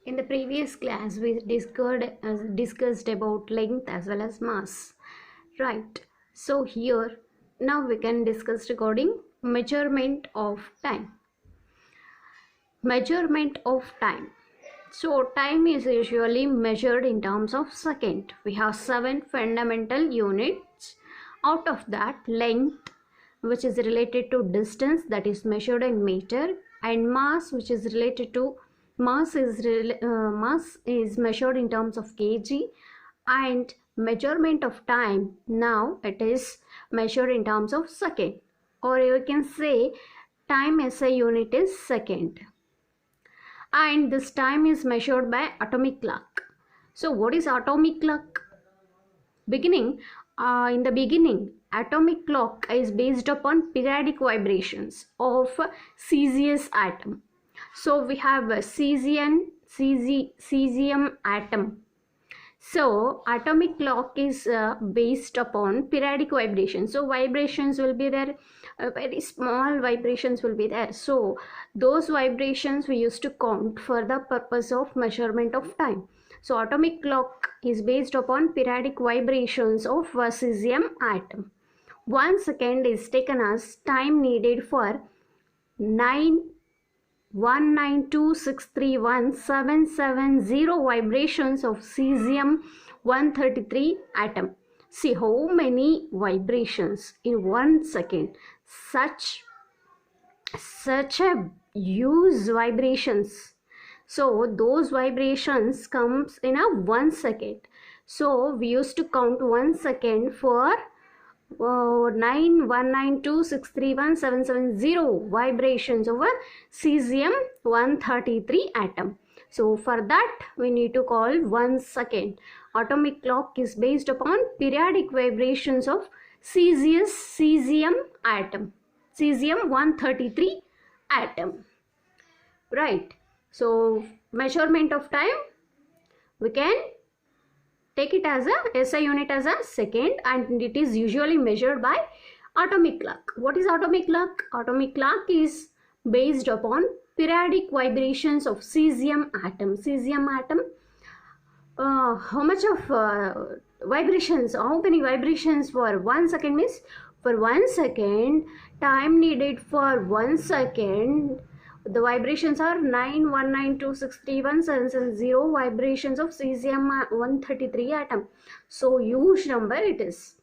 In the previous class, we discussed about length as well as mass, right? So here, now we can discuss regarding measurement of time. Measurement of time. So time is usually measured in terms of second. We have 7 fundamental units. Out of that, length, which is related to distance, that is measured in meter, and mass, which is related to mass is measured in terms of kg, and measurement of time, now it is measured in terms of second, or you can say time as a unit is second, and this time is measured by atomic clock. So what is atomic clock? In the beginning, atomic clock is based upon periodic vibrations of cesium atom. So we have a cesium atom. So atomic clock is based upon periodic vibrations. So vibrations will be there, very small vibrations will be there. So those vibrations we used to count for the purpose of measurement of time. So atomic clock is based upon periodic vibrations of cesium atom. 1 second is taken as time needed for 91926317770 vibrations of cesium-133 atom. See how many vibrations in 1 second. Such a huge vibrations. So those vibrations comes in a 1 second. So we used to count 1 second for 91926317770 vibrations of a cesium-133 atom. So for that we need to call 1 second. Atomic clock is based upon periodic vibrations of cesium atom, cesium-133 atom, right? So measurement of time, we can take it as a SI unit as a second, and it is usually measured by atomic clock. What is atomic clock? Atomic clock is based upon periodic vibrations of cesium atom. How much of vibrations, how many vibrations for 1 second means, for 1 second, time needed for 1 second, the vibrations are 91926317770 vibrations of cesium-133 atom. So huge number it is,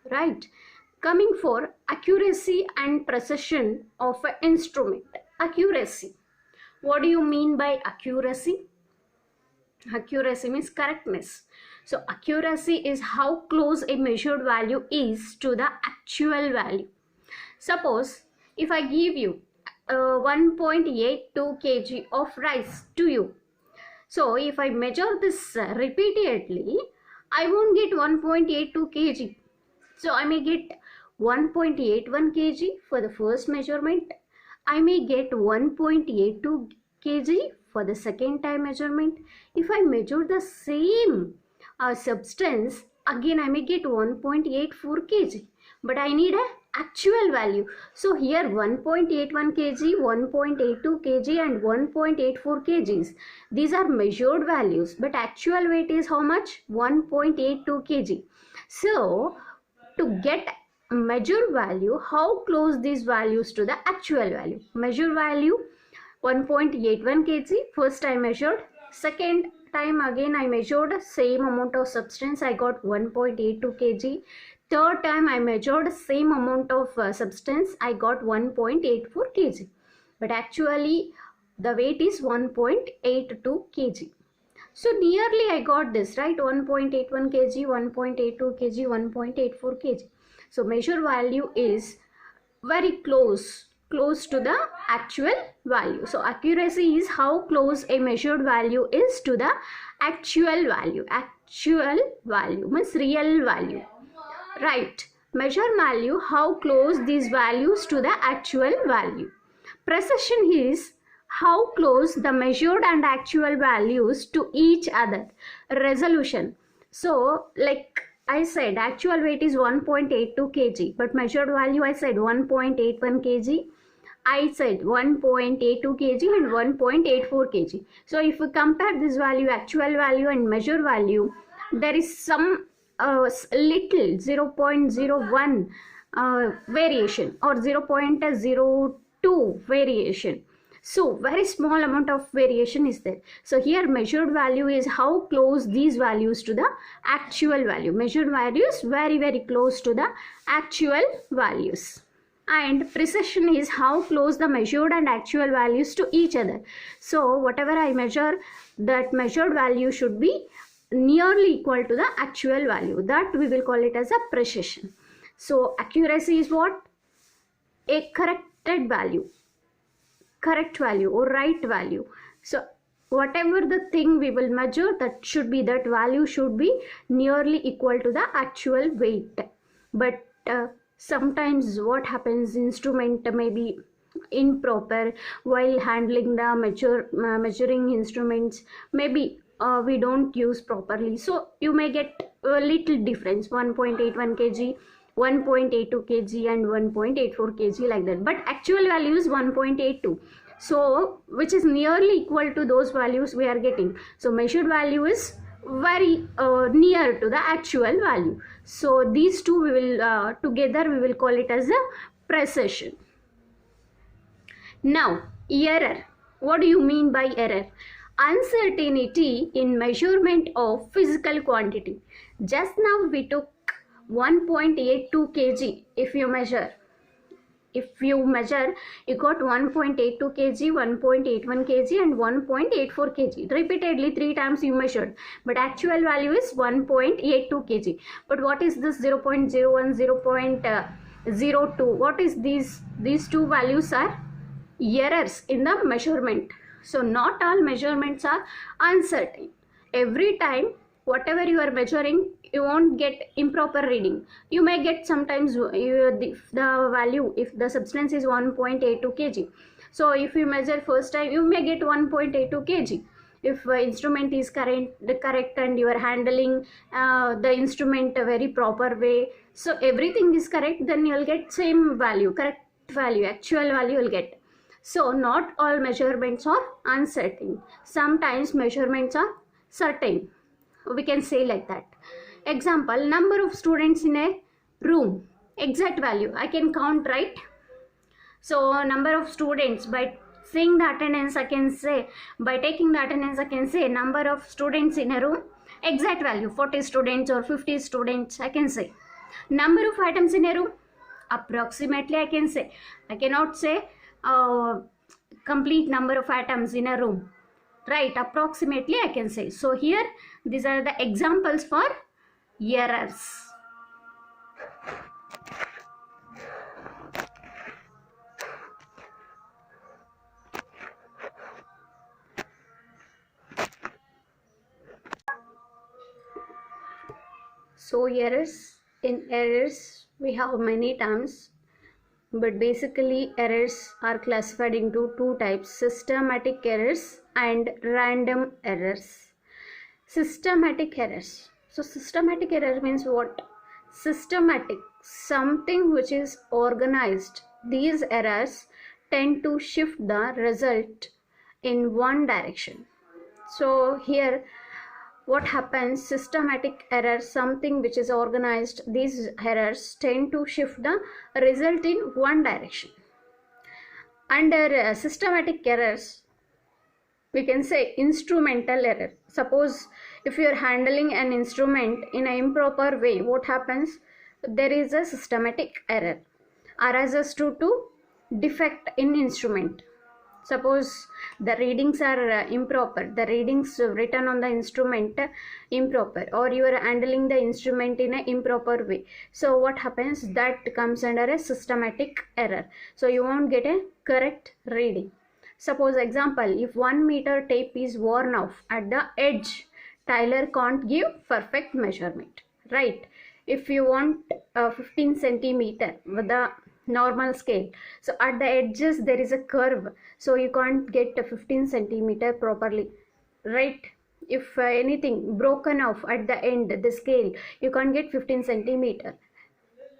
right? Coming for accuracy and precision of an instrument. Accuracy. What do you mean by accuracy? Accuracy means correctness. So accuracy is how close a measured value is to the actual value. Suppose if I give you 1.82 kg of rice to you. So if I measure this repeatedly, I won't get 1.82 kg. So I may get 1.81 kg for the first measurement. I may get 1.82 kg for the second time measurement. If I measure the same substance, again I may get 1.84 kg. But I need a actual value. So here 1.81 kg, 1.82 kg and 1.84 kgs. These are measured values, but actual weight is how much? 1.82 kg. So to get measured value, how close these values to the actual value? Measured value 1.81 kg, first I measured. Second time again I measured same amount of substance, I got 1.82 kg. Third time I measured same amount of substance, I got 1.84 kg. But actually the weight is 1.82 kg. So nearly I got this, right? 1.81 kg, 1.82 kg, 1.84 kg. So measure value is very close to the actual value. So accuracy is how close a measured value is to the actual value. Actual value means real value. Right. Measure value, how close these values to the actual value. Precision is how close the measured and actual values to each other. Resolution. So like I said, actual weight is 1.82 kg, but measured value I said 1.81 kg. I said 1.82 kg and 1.84 kg. So if we compare this value, actual value and measured value, there is some little 0.01 variation or 0.02 variation. So very small amount of variation is there. So here measured value is how close these values to the actual value. Measured value is very close to the actual values. And precision is how close the measured and actual values to each other. So whatever I measure, that measured value should be nearly equal to the actual value. That we will call it as a precision. So accuracy is what? A corrected value, correct value or right value. So whatever the thing we will measure, that value should be nearly equal to the actual weight. But sometimes what happens, instrument may be improper while handling the measuring instruments, maybe we don't use properly, so you may get a little difference, 1.81 kg, 1.82 kg and 1.84 kg, like that. But actual value is 1.82, so which is nearly equal to those values we are getting. So measured value is very near to the actual value. So these two we will together we will call it as a precision. Now error. What do you mean by error? Uncertainty in measurement of physical quantity. Just now we took 1.82 kg. If you measure, you got 1.82 kg, 1.81 kg and 1.84 kg. Repeatedly 3 times you measured, but actual value is 1.82 kg. But what is this 0.01, 0.02? What is these two values are errors in the measurement. So not all measurements are uncertain. Every time whatever you are measuring, you won't get improper reading. You may get sometimes the value, if the substance is 1.82 kg, so if you measure first time, you may get 1.82 kg. If instrument is correct and you are handling the instrument a very proper way, so everything is correct, then you will get same value, correct value, actual value you will get. So not all measurements are uncertain. Sometimes measurements are certain. We can say like that. Example, number of students in a room. Exact value I can count, right? So number of students, by seeing the attendance I can say, by taking the attendance I can say number of students in a room, exact value 40 students or 50 students I can say. Number of items in a room, approximately I can say. I cannot say complete number of atoms in a room, right? Approximately I can say. So here these are the examples for errors. So errors, in errors we have many terms, but basically errors are classified into two types: systematic errors and random errors. Systematic errors. So systematic error means what? Systematic, something which is organized. These errors tend to shift the result in one direction. So here what happens, systematic error, something which is organized, these errors tend to shift the result in one direction. Under systematic errors we can say instrumental error. Suppose if you are handling an instrument in an improper way, what happens? There is a systematic error arises due to defect in instrument. Suppose the readings are improper, the readings written on the instrument improper, or you are handling the instrument in an improper way. So what happens? That comes under a systematic error. So you won't get a correct reading. Suppose example, if 1 meter tape is worn off at the edge, tailor can't give perfect measurement, right? If you want 15 centimeter with the normal scale, so at the edges there is a curve, so you can't get a 15 centimeter properly, right? If anything broken off at the end, the scale, you can't get 15 centimeter.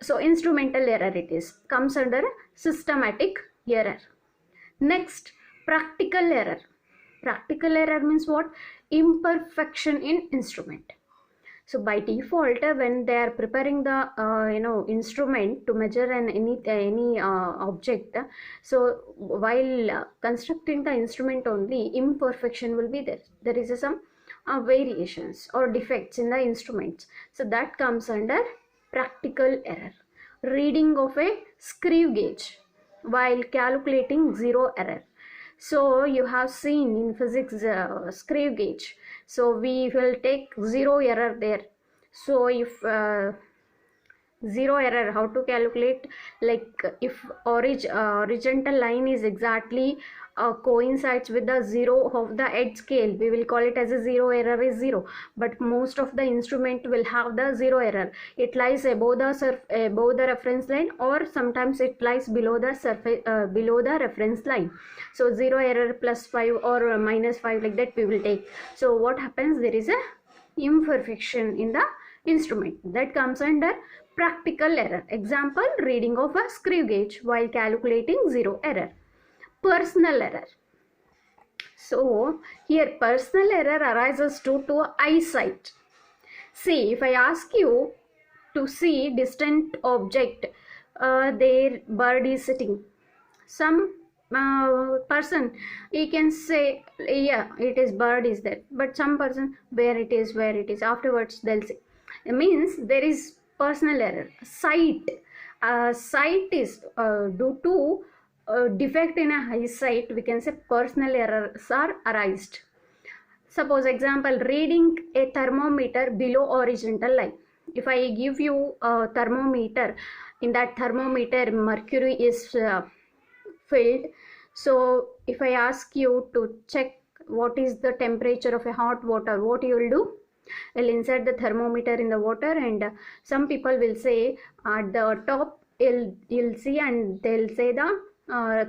So instrumental error it is, comes under systematic error. Next, practical error. Practical error means what? Imperfection in instrument. So by default, when they are preparing the instrument to measure any object, so while constructing the instrument only, imperfection will be there. There is some variations or defects in the instruments. So that comes under practical error. Reading of a screw gauge while calculating, zero error. So you have seen in physics screw gauge, so we will take zero error there. So if zero error, how to calculate? Like if horizontal line is exactly coincides with the zero of the edge scale, we will call it as a zero, error is zero. But most of the instrument will have the zero error. It lies above the reference line, or sometimes it lies below the surface below the reference line. So zero error plus 5 or minus 5, like that we will take. So what happens? There is a imperfection in the instrument. That comes under practical error. Example, reading of a screw gauge while calculating, zero error. Personal error. So here personal error arises due to eyesight. See, if I ask you to see distant object, there bird is sitting. Some person, he can say, yeah, it is bird is there. But some person, where it is, afterwards they'll say. It means there is personal error. Sight. Sight is due to defect in a eyesight, we can say personal errors are arised. Suppose example, reading a thermometer below horizontal line. If I give you a thermometer, in that thermometer mercury is filled. So if I ask you to check what is the temperature of a hot water, what you will do? Well, insert the thermometer in the water, and some people will say at the top you'll see, and they'll say the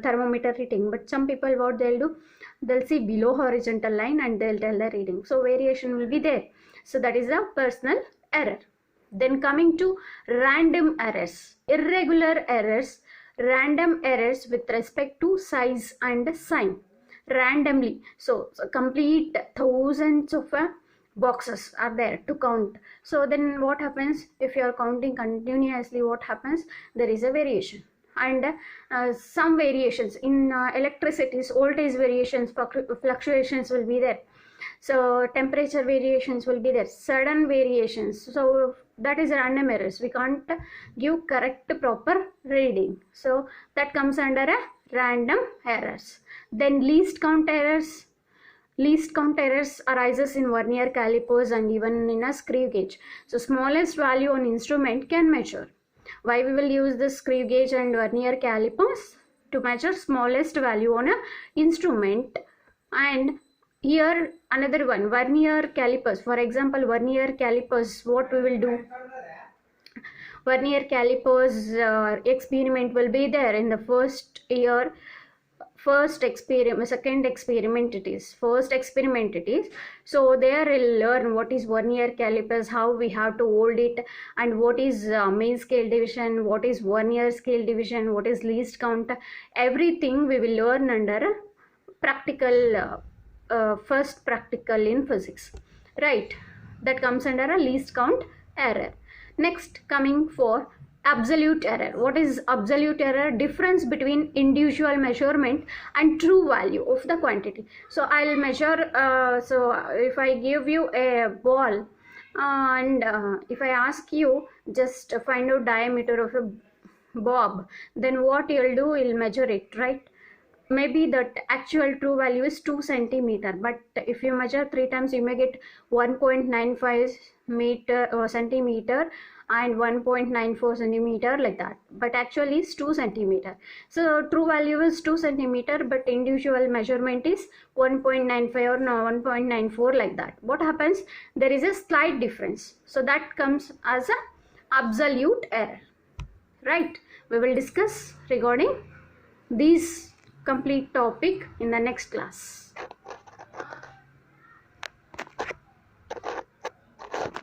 thermometer reading. But some people, what they'll do, they'll see below horizontal line and they'll tell the reading. So variation will be there. So that is a personal error. Then coming to random errors, irregular errors, random errors with respect to size and sign. Randomly, so complete thousands of boxes are there to count. So then what happens? If you are counting continuously, what happens? There is a variation. And some variations in electricity's voltage variations, fluctuations will be there. So temperature variations will be there, sudden variations. So that is random errors. We can't give correct proper reading. So that comes under a random errors. Then least count errors. Least count errors arises in vernier calipers and even in a screw gauge. So smallest value on instrument can measure. Why we will use the screw gauge and vernier calipers? To measure smallest value on a instrument. And here another one, vernier calipers. For example, vernier calipers, what we will do? Vernier calipers experiment will be there in the first year. First experiment, second experiment it is. First experiment it is. So there we'll learn what is vernier calipers, how we have to hold it, and what is main scale division, what is vernier scale division, what is least count. Everything we will learn under practical, first practical in physics. Right, that comes under a least count error. Next, coming for absolute error. What is absolute error? Difference between individual measurement and true value of the quantity. So I'll measure, so if I give you a ball and if I ask you just find out diameter of a bob, then what you'll do, you'll measure it, right? Maybe that actual true value is 2 centimeter, but if you measure 3 times, you may get 1.95 centimeter and 1.94 centimeter, like that. But actually it's 2 centimeter. So true value is 2 centimeter, but individual measurement is 1.95 or 1.94, like that. What happens? There is a slight difference. So that comes as a absolute error. Right? We will discuss regarding these complete topic in the next class.